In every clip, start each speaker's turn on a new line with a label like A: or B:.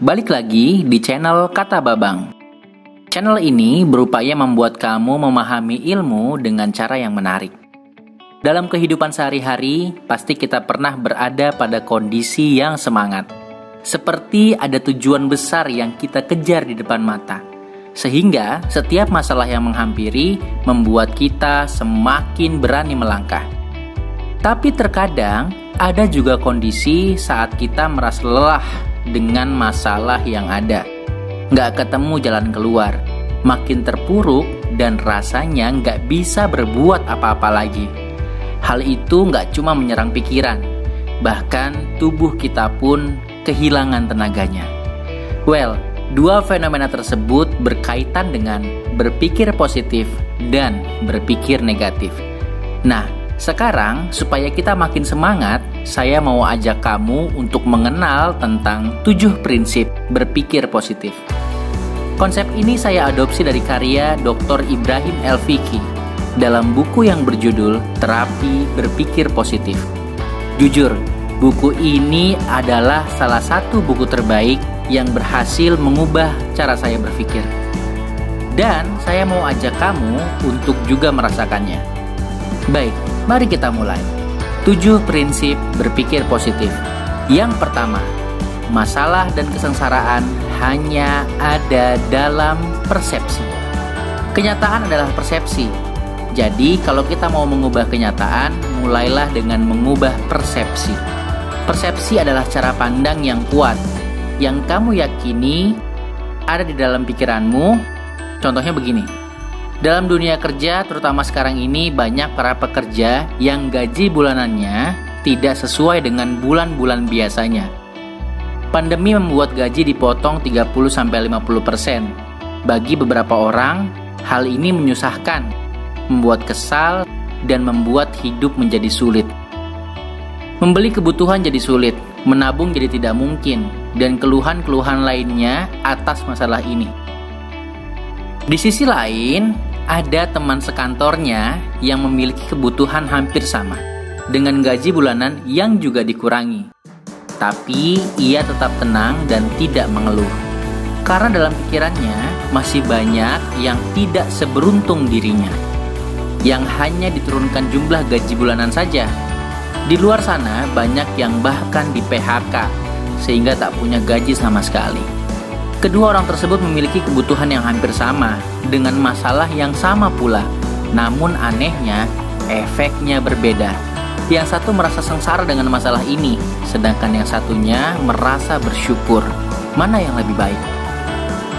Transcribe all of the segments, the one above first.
A: Balik lagi di channel Kata Babang. Channel ini berupaya membuat kamu memahami ilmu dengan cara yang menarik. Dalam kehidupan sehari-hari, pasti kita pernah berada pada kondisi yang semangat. Seperti ada tujuan besar yang kita kejar di depan mata. Sehingga setiap masalah yang menghampiri membuat kita semakin berani melangkah. Tapi terkadang ada juga kondisi saat kita merasa lelah dengan masalah yang ada. Nggak ketemu jalan keluar, makin terpuruk dan rasanya nggak bisa berbuat apa-apa lagi. Hal itu nggak cuma menyerang pikiran, bahkan tubuh kita pun kehilangan tenaganya. Dua fenomena tersebut berkaitan dengan berpikir positif dan berpikir negatif. Nah, sekarang supaya kita makin semangat, saya mau ajak kamu untuk mengenal tentang 7 prinsip berpikir positif. Konsep ini saya adopsi dari karya Dr. Ibrahim El-Fiqi dalam buku yang berjudul Terapi Berpikir Positif. Jujur, buku ini adalah salah satu buku terbaik yang berhasil mengubah cara saya berpikir. Dan saya mau ajak kamu untuk juga merasakannya. Baik, mari kita mulai. 7 prinsip berpikir positif. Yang pertama, masalah dan kesengsaraan hanya ada dalam persepsi. Kenyataan adalah persepsi. Jadi, kalau kita mau mengubah kenyataan, mulailah dengan mengubah persepsi. Persepsi adalah cara pandang yang kuat, yang kamu yakini ada di dalam pikiranmu. Contohnya begini. Dalam dunia kerja, terutama sekarang ini, banyak para pekerja yang gaji bulanannya tidak sesuai dengan bulan-bulan biasanya. Pandemi membuat gaji dipotong 30-50%. Bagi beberapa orang, hal ini menyusahkan, membuat kesal, dan membuat hidup menjadi sulit. Membeli kebutuhan jadi sulit, menabung jadi tidak mungkin, dan keluhan-keluhan lainnya atas masalah ini. Di sisi lain, ada teman sekantornya yang memiliki kebutuhan hampir sama, dengan gaji bulanan yang juga dikurangi. Tapi ia tetap tenang dan tidak mengeluh. Karena dalam pikirannya masih banyak yang tidak seberuntung dirinya, yang hanya diturunkan jumlah gaji bulanan saja. Di luar sana banyak yang bahkan di PHK, sehingga tak punya gaji sama sekali. Kedua orang tersebut memiliki kebutuhan yang hampir sama, dengan masalah yang sama pula. Namun anehnya, efeknya berbeda. Yang satu merasa sengsara dengan masalah ini, sedangkan yang satunya merasa bersyukur. Mana yang lebih baik?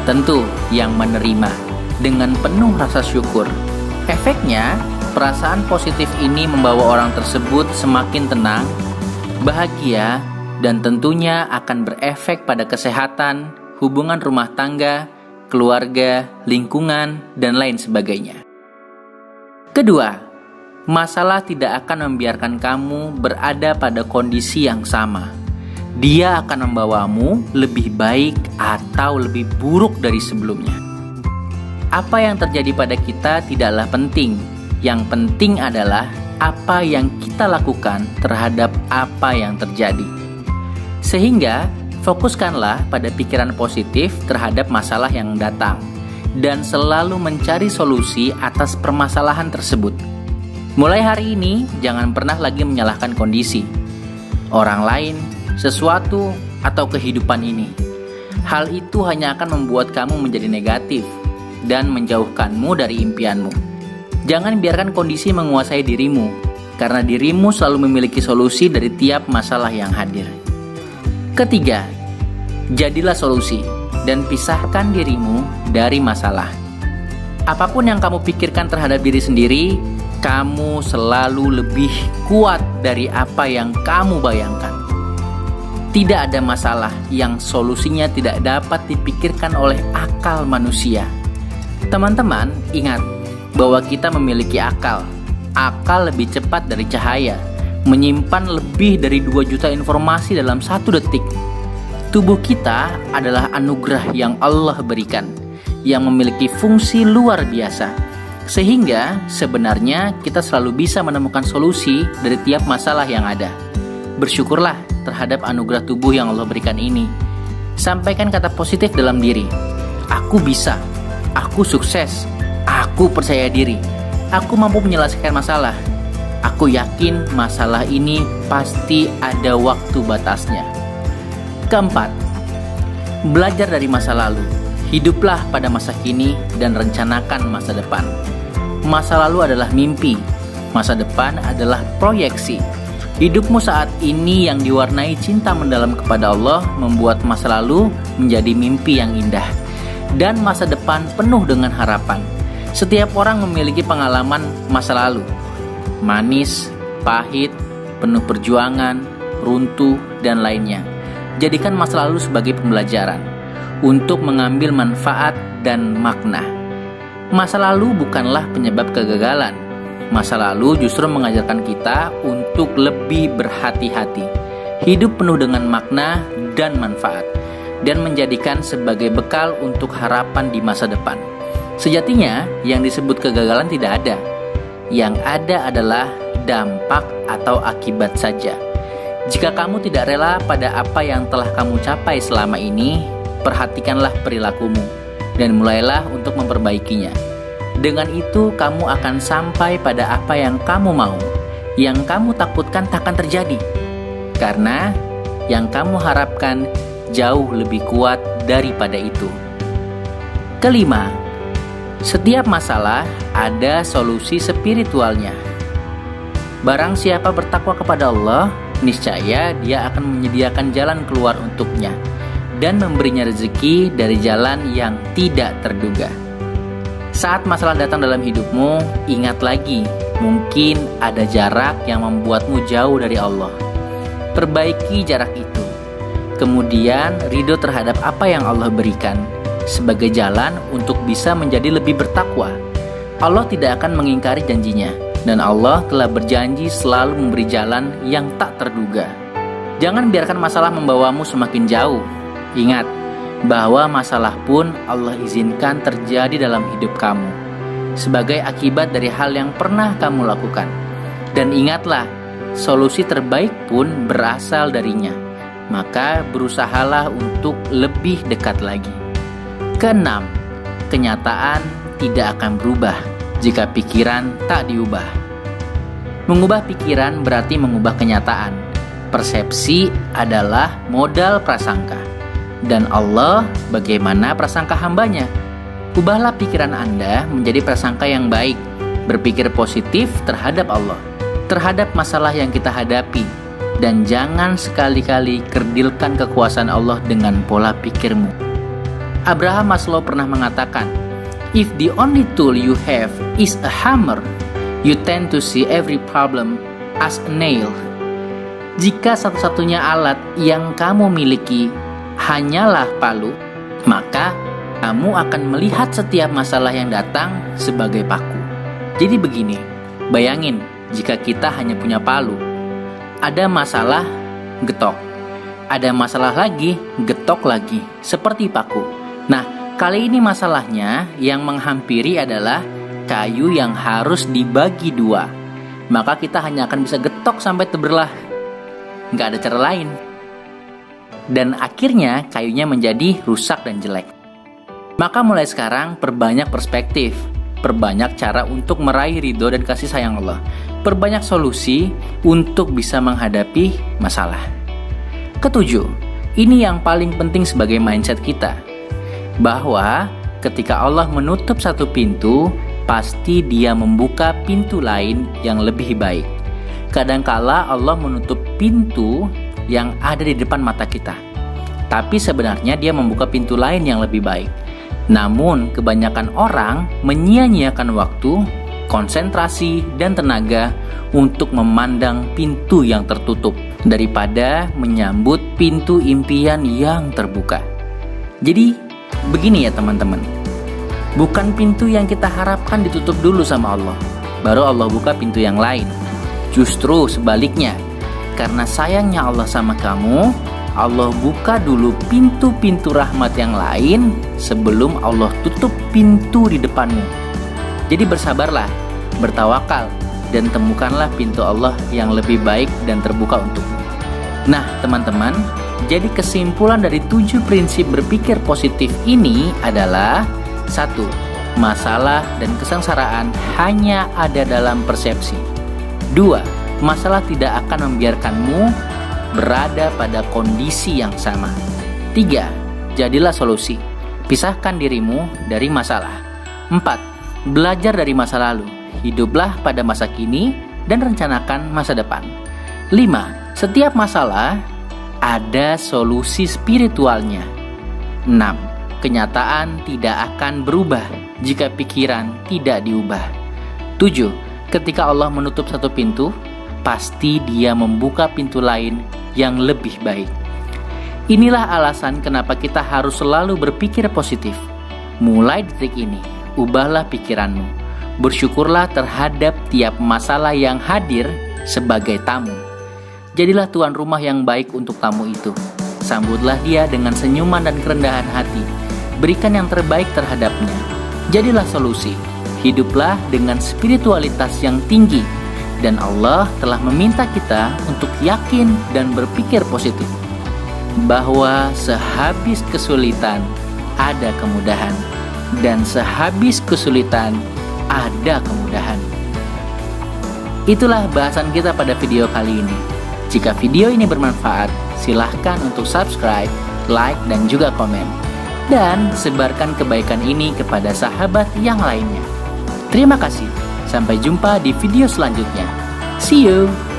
A: Tentu yang menerima, dengan penuh rasa syukur. Efeknya, perasaan positif ini membawa orang tersebut semakin tenang, bahagia, dan tentunya akan berefek pada kesehatan, hubungan rumah tangga, keluarga, lingkungan, dan lain sebagainya. Kedua, masalah tidak akan membiarkan kamu berada pada kondisi yang sama. Dia akan membawamu lebih baik atau lebih buruk dari sebelumnya. Apa yang terjadi pada kita tidaklah penting. Yang penting adalah apa yang kita lakukan terhadap apa yang terjadi. Sehingga, fokuskanlah pada pikiran positif terhadap masalah yang datang dan selalu mencari solusi atas permasalahan tersebut. Mulai hari ini, jangan pernah lagi menyalahkan kondisi, orang lain, sesuatu, atau kehidupan ini. Hal itu hanya akan membuat kamu menjadi negatif dan menjauhkanmu dari impianmu. Jangan biarkan kondisi menguasai dirimu, karena dirimu selalu memiliki solusi dari tiap masalah yang hadir. Ketiga, jadilah solusi dan pisahkan dirimu dari masalah. Apapun yang kamu pikirkan terhadap diri sendiri, kamu selalu lebih kuat dari apa yang kamu bayangkan. Tidak ada masalah yang solusinya tidak dapat dipikirkan oleh akal manusia. Teman-teman, ingat bahwa kita memiliki akal. Akal lebih cepat dari cahaya, menyimpan lebih dari 2 juta informasi dalam 1 detik. Tubuh kita adalah anugerah yang Allah berikan, yang memiliki fungsi luar biasa. Sehingga sebenarnya kita selalu bisa menemukan solusi dari tiap masalah yang ada. Bersyukurlah terhadap anugerah tubuh yang Allah berikan ini. Sampaikan kata positif dalam diri. Aku bisa, aku sukses, aku percaya diri, aku mampu menyelesaikan masalah. Aku yakin masalah ini pasti ada waktu batasnya. Keempat, belajar dari masa lalu. Hiduplah pada masa kini dan rencanakan masa depan. Masa lalu adalah mimpi, masa depan adalah proyeksi. Hidupmu saat ini yang diwarnai cinta mendalam kepada Allah membuat masa lalu menjadi mimpi yang indah dan masa depan penuh dengan harapan. Setiap orang memiliki pengalaman masa lalu, manis, pahit, penuh perjuangan, runtuh, dan lainnya. Jadikan masa lalu sebagai pembelajaran untuk mengambil manfaat dan makna. Masa lalu bukanlah penyebab kegagalan. Masa lalu justru mengajarkan kita untuk lebih berhati-hati, hidup penuh dengan makna dan manfaat, dan menjadikan sebagai bekal untuk harapan di masa depan. Sejatinya, yang disebut kegagalan tidak ada. Yang ada adalah dampak atau akibat saja. Jika kamu tidak rela pada apa yang telah kamu capai selama ini, perhatikanlah perilakumu dan mulailah untuk memperbaikinya. Dengan itu, kamu akan sampai pada apa yang kamu mau. Yang kamu takutkan takkan terjadi, karena yang kamu harapkan jauh lebih kuat daripada itu. Kelima, setiap masalah ada solusi spiritualnya. Barang siapa bertakwa kepada Allah, niscaya Dia akan menyediakan jalan keluar untuknya dan memberinya rezeki dari jalan yang tidak terduga. Saat masalah datang dalam hidupmu, ingat lagi, mungkin ada jarak yang membuatmu jauh dari Allah. Perbaiki jarak itu. Kemudian, ridho terhadap apa yang Allah berikan sebagai jalan untuk bisa menjadi lebih bertakwa. Allah tidak akan mengingkari janjinya, dan Allah telah berjanji selalu memberi jalan yang tak terduga. Jangan biarkan masalah membawamu semakin jauh. Ingat bahwa masalah pun Allah izinkan terjadi dalam hidup kamu sebagai akibat dari hal yang pernah kamu lakukan. Dan ingatlah, solusi terbaik pun berasal darinya. Maka berusahalah untuk lebih dekat lagi. Keenam, kenyataan tidak akan berubah jika pikiran tak diubah. Mengubah pikiran berarti mengubah kenyataan. Persepsi adalah modal prasangka. Dan Allah bagaimana prasangka hambanya? Ubahlah pikiran Anda menjadi prasangka yang baik. Berpikir positif terhadap Allah, terhadap masalah yang kita hadapi. Dan jangan sekali-kali kerdilkan kekuasaan Allah dengan pola pikirmu. Abraham Maslow pernah mengatakan, "If the only tool you have is a hammer, you tend to see every problem as a nail." Jika satu-satunya alat yang kamu miliki hanyalah palu, maka kamu akan melihat setiap masalah yang datang sebagai paku. Jadi begini, bayangin jika kita hanya punya palu. Ada masalah, getok. Ada masalah lagi, getok lagi, seperti paku. Nah, kali ini masalahnya yang menghampiri adalah kayu yang harus dibagi dua. Maka kita hanya akan bisa getok sampai terbelah. Nggak ada cara lain. Dan akhirnya kayunya menjadi rusak dan jelek. Maka mulai sekarang perbanyak perspektif, perbanyak cara untuk meraih ridho dan kasih sayang Allah, perbanyak solusi untuk bisa menghadapi masalah. Ketujuh, ini yang paling penting sebagai mindset kita, bahwa ketika Allah menutup satu pintu, pasti Dia membuka pintu lain yang lebih baik. Kadangkala Allah menutup pintu yang ada di depan mata kita, tapi sebenarnya Dia membuka pintu lain yang lebih baik. Namun kebanyakan orang menyia-nyiakan waktu, konsentrasi, dan tenaga untuk memandang pintu yang tertutup daripada menyambut pintu impian yang terbuka. Jadi begini ya teman-teman, bukan pintu yang kita harapkan ditutup dulu sama Allah, baru Allah buka pintu yang lain. Justru sebaliknya, karena sayangnya Allah sama kamu, Allah buka dulu pintu-pintu rahmat yang lain sebelum Allah tutup pintu di depanmu. Jadi bersabarlah, bertawakal, dan temukanlah pintu Allah yang lebih baik dan terbuka untukmu. Nah teman-teman, Jadi kesimpulan dari 7 prinsip berpikir positif ini adalah: 1. Masalah dan kesengsaraan hanya ada dalam persepsi. 2. Masalah tidak akan membiarkanmu berada pada kondisi yang sama. 3. Jadilah solusi. Pisahkan dirimu dari masalah. 4. Belajar dari masa lalu. Hiduplah pada masa kini dan rencanakan masa depan. 5. Setiap masalah ada solusi spiritualnya. 6. Kenyataan tidak akan berubah jika pikiran tidak diubah. 7. Ketika Allah menutup satu pintu, pasti Dia membuka pintu lain yang lebih baik. Inilah alasan kenapa kita harus selalu berpikir positif. Mulai detik ini, ubahlah pikiranmu. Bersyukurlah terhadap tiap masalah yang hadir sebagai tamu. Jadilah tuan rumah yang baik untuk tamu itu. Sambutlah dia dengan senyuman dan kerendahan hati. Berikan yang terbaik terhadapnya. Jadilah solusi. Hiduplah dengan spiritualitas yang tinggi. Dan Allah telah meminta kita untuk yakin dan berpikir positif. Bahwa sehabis kesulitan ada kemudahan. Dan sehabis kesulitan ada kemudahan. Itulah bahasan kita pada video kali ini. Jika video ini bermanfaat, silahkan untuk subscribe, like, dan juga komen. Dan sebarkan kebaikan ini kepada sahabat yang lainnya. Terima kasih. Sampai jumpa di video selanjutnya. See you!